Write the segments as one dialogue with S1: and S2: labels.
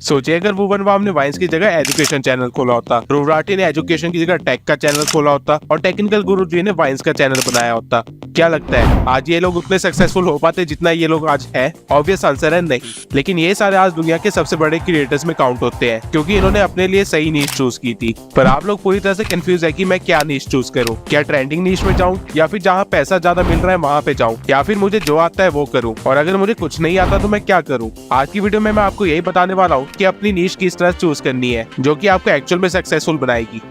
S1: सोचिए अगर भुवन बाम ने वाइन्स की जगह एजुकेशन चैनल खोला होता, ध्रुव राठी ने एजुकेशन की जगह टेक का चैनल खोला होता और टेक्निकल गुरुजी ने वाइन्स का चैनल बनाया होता, क्या लगता है आज ये लोग उतने सक्सेसफुल हो पाते जितना ये लोग आज है? ऑब्वियस आंसर है नहीं। लेकिन ये सारे आज दुनिया के सबसे बड़े क्रिएटर्स में काउंट होते हैं क्योंकि इन्होंने अपने लिए सही नीश चूज की थी। पर आप लोग पूरी तरह से कंफ्यूज है कि मैं क्या नीश चूज करूं, क्या ट्रेंडिंग नीश में जाऊं या फिर जहां पैसा ज्यादा मिल रहा है वहां पे जाऊं, या फिर मुझे जो आता है वो करूं, और अगर मुझे कुछ नहीं आता तो मैं क्या करूं? आज की वीडियो में मैं आपको यही बताने वाला हूं कि अपनी नीश किस तरह चूज करनी है जो कि आपको एक्चुअल में सक्सेसफुल बनाएगी।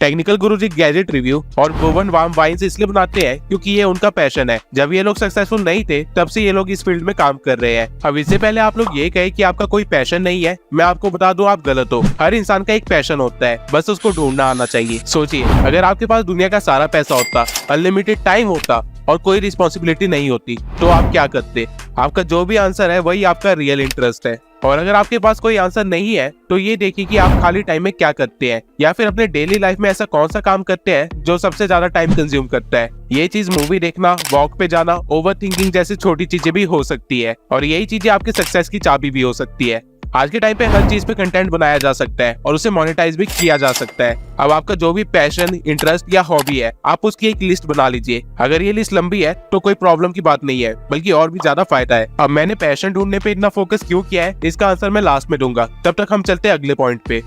S1: टेक्निकल गुरुजी गैजेट रिव्यू और भुवन बाम वाइन्स इसलिए बनाते हैं क्योंकि ये उनका पैशन है। जब ये लोग सक्सेसफुल नहीं थे तब से ये लोग इस फील्ड में काम कर रहे हैं। अब इससे पहले आप लोग ये कहे कि आपका कोई पैशन नहीं है, मैं आपको बता दूं आप गलत हो। हर इंसान का एक पैशन होता है, बस उसको ढूंढना आना चाहिए। सोचिए अगर आपके पास दुनिया का सारा पैसा होता, अनलिमिटेड टाइम होता और कोई रिस्पॉन्सिबिलिटी नहीं होती तो आप क्या करते? आपका जो भी आंसर है वही आपका रियल इंटरेस्ट है। और अगर आपके पास कोई आंसर नहीं है तो ये देखिए कि आप खाली टाइम में क्या करते हैं, या फिर अपने डेली लाइफ में ऐसा कौन सा काम करते हैं जो सबसे ज्यादा टाइम कंज्यूम करता है। ये चीज मूवी देखना, वॉक पे जाना, ओवर थिंकिंग जैसी छोटी चीजें भी हो सकती है, और यही चीजें आपके सक्सेस की चाबी भी हो सकती है। आज के टाइम पे हर चीज पे कंटेंट बनाया जा सकता है और उसे मोनेटाइज भी किया जा सकता है। अब आपका जो भी पैशन, इंटरेस्ट या हॉबी है, आप उसकी एक लिस्ट बना लीजिए। अगर ये लिस्ट लंबी है तो कोई प्रॉब्लम की बात नहीं है, बल्कि और भी ज्यादा फायदा है। अब मैंने पैशन ढूंढने पे इतना फोकस क्यों किया है, इसका आंसर मैं लास्ट में दूंगा। तब तक हम चलते हैं अगले पॉइंट पे।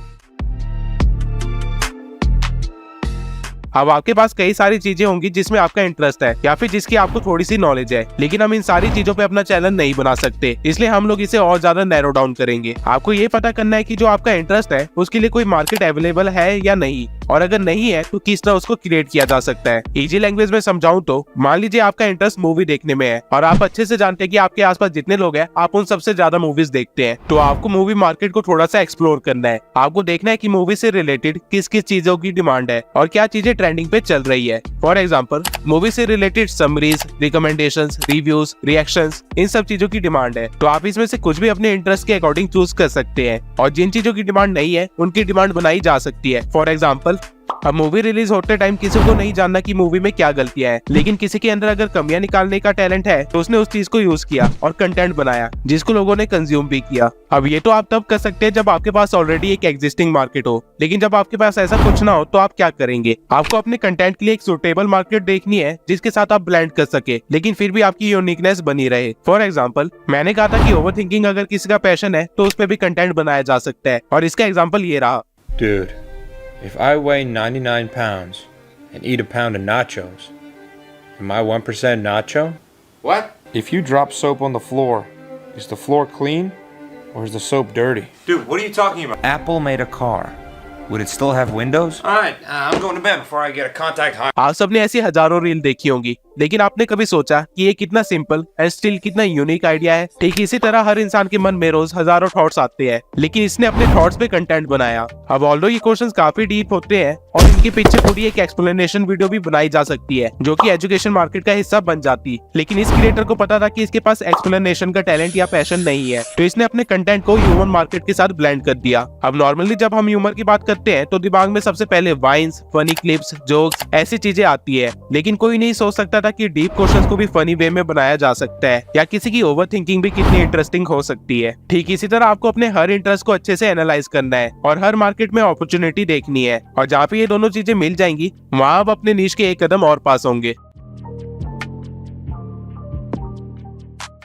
S1: अब आपके पास कई सारी चीजें होंगी जिसमें आपका इंटरेस्ट है या फिर जिसकी आपको थोड़ी सी नॉलेज है, लेकिन हम इन सारी चीजों पे अपना चैनल नहीं बना सकते, इसलिए हम लोग इसे और ज्यादा नैरो डाउन करेंगे। आपको ये पता करना है कि जो आपका इंटरेस्ट है उसके लिए कोई मार्केट अवेलेबल है या नहीं, और अगर नहीं है तो किस तरह उसको क्रिएट किया जा सकता है। इजी लैंग्वेज में समझाऊं तो मान लीजिए आपका इंटरेस्ट मूवी देखने में है और आप अच्छे से जानते हैं कि आपके आसपास जितने लोग हैं आप उन सबसे ज्यादा मूवीज देखते हैं, तो आपको मूवी मार्केट को थोड़ा सा एक्सप्लोर करना है। आपको देखना है कि मूवी से रिलेटेड किस किस चीजों की डिमांड है और क्या चीजें ट्रेंडिंग पे चल रही है। फॉर एग्जाम्पल मूवी से related summaries, recommendations, reviews, reactions, इन सब चीजों की डिमांड है, तो आप इसमें से कुछ भी अपने इंटरेस्ट के अकॉर्डिंग चूज कर सकते हैं, और जिन चीजों की डिमांड नहीं है उनकी डिमांड बनाई जा सकती है। फॉर एग्जाम्पल अब मूवी रिलीज होते टाइम किसी को नहीं जानना कि मूवी में क्या गलतियां हैं, लेकिन किसी के अंदर अगर कमियां निकालने का टैलेंट है तो उसने उस चीज को यूज किया और कंटेंट बनाया जिसको लोगों ने कंज्यूम भी किया। अब ये तो आप तब कर सकते हैं जब आपके पास ऑलरेडी एक एग्जिस्टिंग मार्केट हो, लेकिन जब आपके पास ऐसा कुछ ना हो तो आप क्या करेंगे? आपको अपने कंटेंट के लिए एक सुटेबल मार्केट देखनी है जिसके साथ आप ब्लेंड कर सके लेकिन फिर भी आपकी यूनिकनेस बनी रहे। फॉर एग्जाम्पल मैंने कहा था कि ओवर थिंकिंग अगर किसी का पैशन है तो उस पर भी कंटेंट बनाया जा सकता है, और इसका एग्जाम्पल ये रहा।
S2: Dude, if I weigh 99 pounds and eat a pound of nachos, am I 1% nacho?
S3: What?
S2: If you drop soap on the floor, is the floor clean or is the soap dirty?
S3: Dude, what are you talking about?
S2: Apple made a car. Would it still have windows?
S3: Alright, I'm going to bed before I get a contact high.
S1: आप सबने ऐसी हजारों reel देखी होंगी, लेकिन आपने कभी सोचा कि ये कितना सिंपल एंड स्टिल कितना यूनिक आइडिया है? ठीक इसी तरह हर इंसान के मन में रोज हजारों थॉट्स आते हैं, लेकिन इसने अपने थॉट्स पे कंटेंट बनाया। अब ऑल्दो ये क्वेश्चंस काफी डीप होते हैं और इनके पीछे पूरी एक एक्सप्लेनेशन वीडियो भी बनाई जा सकती है जो कि एजुकेशन मार्केट का हिस्सा बन जाती, लेकिन इस क्रिएटर को पता था कि इसके पास एक्सप्लेनेशन का टैलेंट या पैशन नहीं है, तो इसने अपने कंटेंट को ह्यूमन मार्केट के साथ ब्लेंड कर दिया। अब नॉर्मली जब हम ह्यूमर की बात करते हैं तो दिमाग में सबसे पहले वाइन्स, फनी क्लिप्स, जोक्स, ऐसी चीजें आती है, लेकिन कोई नहीं सोच सकता था कि डीप क्वेश्चंस को भी फनी वे में बनाया जा सकता है, या किसी की ओवर थिंकिंग भी कितनी इंटरेस्टिंग हो सकती है। ठीक इसी तरह आपको अपने हर इंटरेस्ट को अच्छे से एनालाइज करना है और हर मार्केट में अपॉर्चुनिटी देखनी है, और जहाँ पे ये दोनों चीजें मिल जाएंगी वहाँ आप अपने नीश के एक कदम और पास होंगे।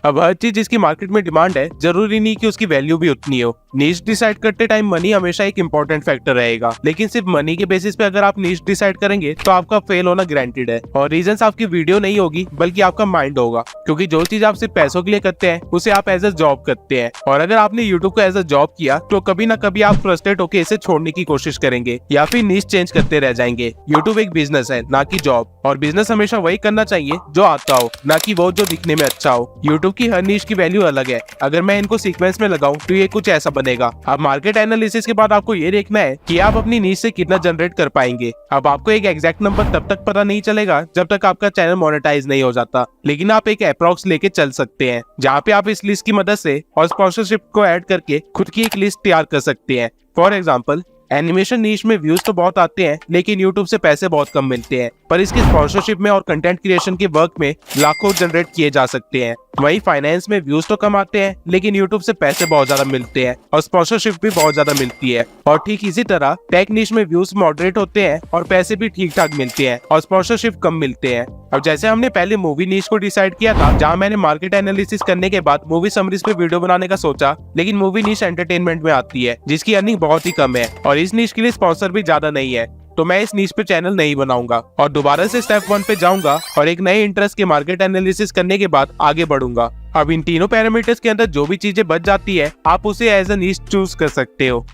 S1: अब हर चीज जिसकी मार्केट में डिमांड है जरूरी नहीं कि उसकी वैल्यू भी उतनी हो। नीश डिसाइड करते टाइम मनी हमेशा एक इंपॉर्टेंट फैक्टर रहेगा, लेकिन सिर्फ मनी के बेसिस पे अगर आप नीश डिसाइड करेंगे तो आपका फेल होना गारंटेड है। और रीजंस आपकी वीडियो नहीं होगी बल्कि आपका माइंड होगा, क्योंकि जो चीज आप सिर्फ पैसों के लिए करते हैं उसे आप एज ए जॉब करते हैं, और अगर आपने यूट्यूब को एज ए जॉब किया तो कभी ना कभी आप फ्रस्ट्रेट होकर इसे छोड़ने की कोशिश करेंगे या फिर नीश चेंज करते रह जाएंगे। यूट्यूब एक बिजनेस है ना कि जॉब, और बिजनेस हमेशा वही करना चाहिए जो आता हो, ना कि वो जो दिखने में अच्छा हो। यूट्यूब की हर नीश की वैल्यू अलग है, अगर मैं इनको सीक्वेंस में लगाऊं तो ये कुछ ऐसा बनेगा। अब मार्केट एनालिसिस के बाद आपको ये देखना है कि आप अपनी नीश से कितना जनरेट कर पाएंगे। अब आपको एक एग्जैक्ट नंबर तब तक पता नहीं चलेगा जब तक आपका चैनल मोनेटाइज नहीं हो जाता, लेकिन आप एक अप्रॉक्स लेके चल सकते हैं जहाँ पे आप इस लिस्ट की मदद से और स्पॉन्सरशिप को ऐड करके खुद की एक लिस्ट तैयार कर सकते हैं। फॉर एग्जाम्पल एनिमेशन नीश में व्यूज तो बहुत आते हैं, लेकिन यूट्यूब से पैसे बहुत कम मिलते हैं, पर इसकी स्पॉन्सरशिप में और कंटेंट क्रिएशन के वर्क में लाखों जनरेट किए जा सकते हैं। वहीं फाइनेंस में व्यूज तो कम आते हैं, लेकिन यूट्यूब से पैसे बहुत ज्यादा मिलते हैं और स्पॉन्सरशिप भी बहुत ज्यादा मिलती है। और ठीक इसी तरह टेक नीश में व्यूज मॉडरेट होते हैं और पैसे भी ठीक ठाक मिलते हैं और स्पॉन्सरशिप कम मिलते हैं। अब जैसे हमने पहले मूवी नीश को डिसाइड किया था, जहां मैंने मार्केट एनालिसिस करने के बाद मूवी समरीज पे वीडियो बनाने का सोचा, लेकिन मूवी नीश एंटरटेनमेंट में आती है जिसकी अर्निंग बहुत ही कम है और इस नीश के लिए स्पॉन्सर भी ज्यादा नहीं है, तो मैं इस नीश पे चैनल नहीं बनाऊंगा और दोबारा से स्टेप 1 पे जाऊंगा और एक नए इंटरेस्ट के मार्केट एनालिसिस करने के बाद आगे बढ़ूंगा। अब इन तीनों पैरामीटर्स के अंदर जो भी चीजें बच जाती है, आप उसे एज अ नीश चूज कर सकते हो।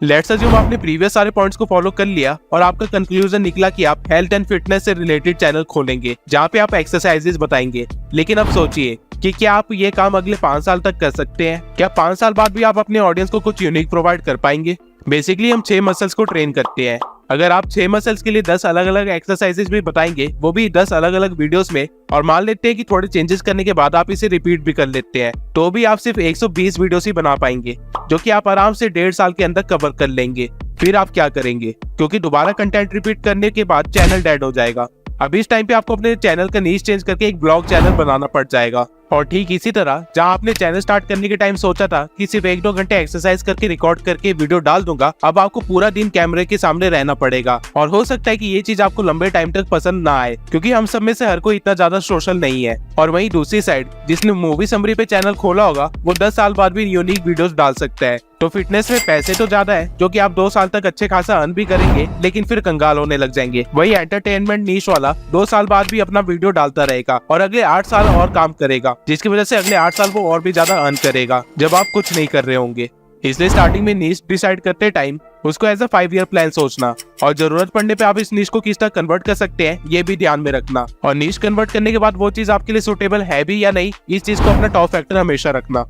S1: लेट्स अज्यूम आपने प्रीवियस सारे पॉइंट्स को फॉलो कर लिया और आपका कंक्लूजन निकला कि आप हेल्थ एंड फिटनेस से रिलेटेड चैनल खोलेंगे जहाँ पे आप एक्सरसाइजेस बताएंगे। लेकिन अब सोचिए कि क्या आप ये काम अगले 5 साल तक कर सकते हैं? क्या 5 साल बाद भी आप अपने ऑडियंस को कुछ यूनिक प्रोवाइड कर पाएंगे? बेसिकली हम 6 मसल्स को ट्रेन करते हैं। अगर आप 6 मसल्स के लिए 10 अलग अलग एक्सरसाइजेस भी बताएंगे, वो भी 10 अलग अलग वीडियोस में, और मान लेते हैं कि थोड़े चेंजेस करने के बाद आप इसे रिपीट भी कर लेते हैं, तो भी आप सिर्फ 120 वीडियोस ही बना पाएंगे, जो कि आप आराम से 1.5 साल के अंदर कवर कर लेंगे। फिर आप क्या करेंगे? क्योंकि दोबारा कंटेंट रिपीट करने के बाद चैनल डेड हो जाएगा। अब इस टाइम पे आपको अपने चैनल का नीश चेंज करके एक ब्लॉग चैनल बनाना पड़ जाएगा। और ठीक इसी तरह जहां आपने चैनल स्टार्ट करने के टाइम सोचा था कि सिर्फ 1-2 घंटे एक्सरसाइज करके रिकॉर्ड करके वीडियो डाल दूंगा, अब आपको पूरा दिन कैमरे के सामने रहना पड़ेगा। और हो सकता है कि ये चीज आपको लंबे टाइम तक पसंद ना आए, क्योंकि हम सब में से हर कोई इतना ज्यादा सोशल नहीं है। और वहीं दूसरी साइड, जिसने मूवी समरी पे चैनल खोला होगा, वो 10 साल बाद भी यूनिक वीडियोस डाल सकता है। तो फिटनेस में पैसे तो ज्यादा है, जो कि आप 2 साल तक अच्छे खासा अर्न भी करेंगे, लेकिन फिर कंगाल होने लग जाएंगे। वही एंटरटेनमेंट नीश वाला 2 साल बाद भी अपना वीडियो डालता रहेगा और अगले 8 साल और काम करेगा, जिसकी वजह से अगले 8 साल वो और भी ज्यादा अर्न करेगा, जब आप कुछ नहीं कर रहे होंगे। इसलिए स्टार्टिंग में नीश डिसाइड करते टाइम उसको एज अ 5 ईयर प्लान सोचना, और जरूरत पड़ने पे आप इस नीश को किस तरह कन्वर्ट कर सकते हैं, ये भी ध्यान में रखना। और नीश कन्वर्ट करने के बाद वो चीज आपके लिए सुटेबल है भी या नहीं, इस चीज को अपना टॉप फैक्टर हमेशा रखना।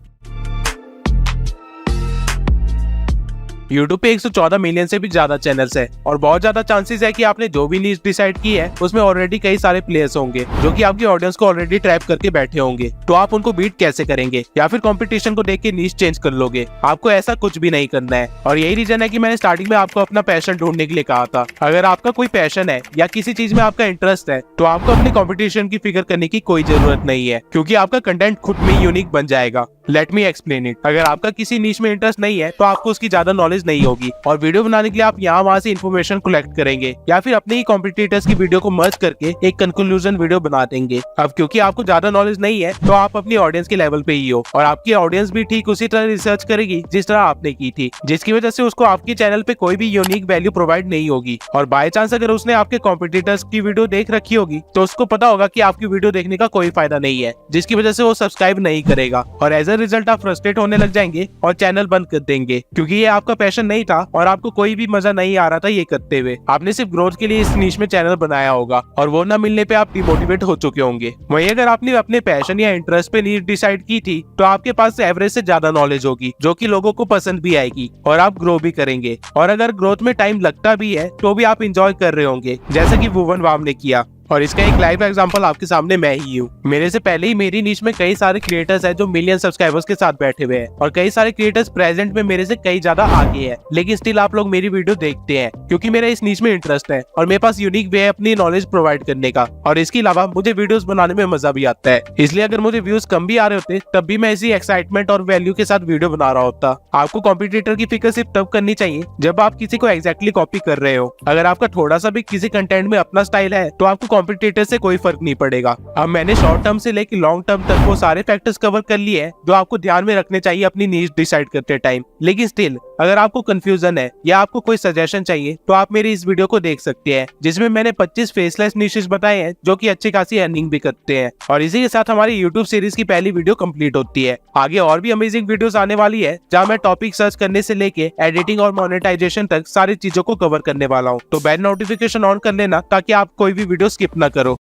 S1: YouTube पे 114 मिलियन से भी ज्यादा चैनल्स है और बहुत ज्यादा चांसेस है कि आपने जो भी नीश डिसाइड की है उसमें ऑलरेडी कई सारे प्लेयर्स होंगे जो कि आपकी ऑडियंस को ऑलरेडी ट्रैप करके बैठे होंगे। तो आप उनको बीट कैसे करेंगे? या फिर कंपटीशन को देख के नीश चेंज कर लोगे? आपको ऐसा कुछ भी नहीं करना है। और यही रीजन है कि मैंने स्टार्टिंग में आपको अपना पैशन ढूंढने के लिए कहा था। अगर आपका कोई पैशन है या किसी चीज में आपका इंटरेस्ट है, तो आपको अपनी कॉम्पिटिशन की फिक्र करने की कोई जरूरत नहीं है, क्योंकि आपका कंटेंट खुद में यूनिक बन जाएगा। Let me explain it. अगर आपका किसी नीश में इंटरेस्ट नहीं है, तो आपको उसकी ज्यादा नॉलेज नहीं होगी और वीडियो बनाने के लिए आप यहाँ वहाँ से इन्फॉर्मेशन कलेक्ट करेंगे या फिर अपने ही कॉम्पिटिटर्स की वीडियो को मर्ज करके एक कंक्लूजन वीडियो बना देंगे। अब क्योंकि आपको ज्यादा नॉलेज नहीं है, तो आप अपनी ऑडियंस के लेवल पे ही हो और आपकी ऑडियंस भी ठीक उसी तरह रिसर्च करेगी जिस तरह आपने की थी, जिसकी वजह से उसको आपके चैनल पे कोई भी यूनिक वैल्यू प्रोवाइड नहीं होगी। और बाय चांस अगर उसने आपके कॉम्पिटिटर्स की वीडियो देख रखी होगी, तो उसको पता होगा कि आपकी वीडियो देखने का कोई फायदा नहीं है, जिसकी वजह से वो सब्सक्राइब नहीं करेगा और एज अ रिजल्ट आप फ्रस्ट्रेट होने लग जाएंगे और चैनल बंद कर देंगे, क्योंकि ये आपका पैशन नहीं था और आपको कोई भी मजा नहीं आ रहा था ये करते हुए। आपने सिर्फ ग्रोथ के लिए इस नीश में चैनल बनाया होगा और वो ना मिलने पे आप डिमोटिवेट हो चुके होंगे। वहीं अगर आपने अपने पैशन या इंटरेस्ट पे नीश डिसाइड की थी, तो आपके पास एवरेज से ज्यादा नॉलेज होगी, जो कि लोगों को पसंद भी आएगी और आप ग्रो भी करेंगे। और अगर ग्रोथ में टाइम लगता भी है, तो भी आप इंजॉय कर रहे होंगे, जैसा कि भुवन वाम ने किया। और इसका एक लाइव एग्जांपल आपके सामने मैं ही हूँ। मेरे से पहले ही मेरी नीश में कई सारे क्रिएटर्स हैं जो मिलियन सब्सक्राइबर्स के साथ बैठे हुए हैं और कई सारे क्रिएटर्स प्रेजेंट में मेरे से कई ज्यादा आगे हैं, लेकिन स्टिल आप लोग मेरी वीडियो देखते हैं क्योंकि मेरा इस नीश में इंटरेस्ट है और मेरे पास यूनिक वे है अपनी नॉलेज प्रोवाइड करने का। और इसके अलावा मुझे वीडियोस बनाने में मजा भी आता है, इसलिए अगर मुझे व्यूज कम भी आ रहे होते, तब भी मैं इसी एक्साइटमेंट और वैल्यू के साथ वीडियो बना रहा होता। आपको कॉम्पिटिटर की फिक्र सिर्फ तब करनी चाहिए जब आप किसी को एग्जैक्टली कॉपी कर रहे हो। अगर आपका थोड़ा सा भी किसी कंटेंट में अपना स्टाइल है, तो आपको कॉम्पिटिटर से कोई फर्क नहीं पड़ेगा। अब मैंने शॉर्ट टर्म से लेकर लॉन्ग टर्म तक वो सारे फैक्टर्स कवर कर लिए हैं जो आपको ध्यान में रखने चाहिए अपनी नीश डिसाइड करते टाइम। लेकिन स्टिल अगर आपको कंफ्यूजन है या आपको कोई सजेशन चाहिए, तो आप मेरी इस वीडियो को देख सकते हैं, जिसमें मैंने 25 फेसलेस निशेस बताए हैं जो कि अच्छी खासी अर्निंग भी करते हैं। और इसी के साथ हमारी YouTube सीरीज की पहली वीडियो कंप्लीट होती है। आगे और भी अमेजिंग वीडियोस आने वाली है, जहां मैं टॉपिक सर्च करने से लेके एडिटिंग और मोनेटाइजेशन तक सारी चीजों को कवर करने वाला हूं। तो बेल नोटिफिकेशन ऑन कर लेना ताकि आप कोई भी वीडियो स्किप ना करो।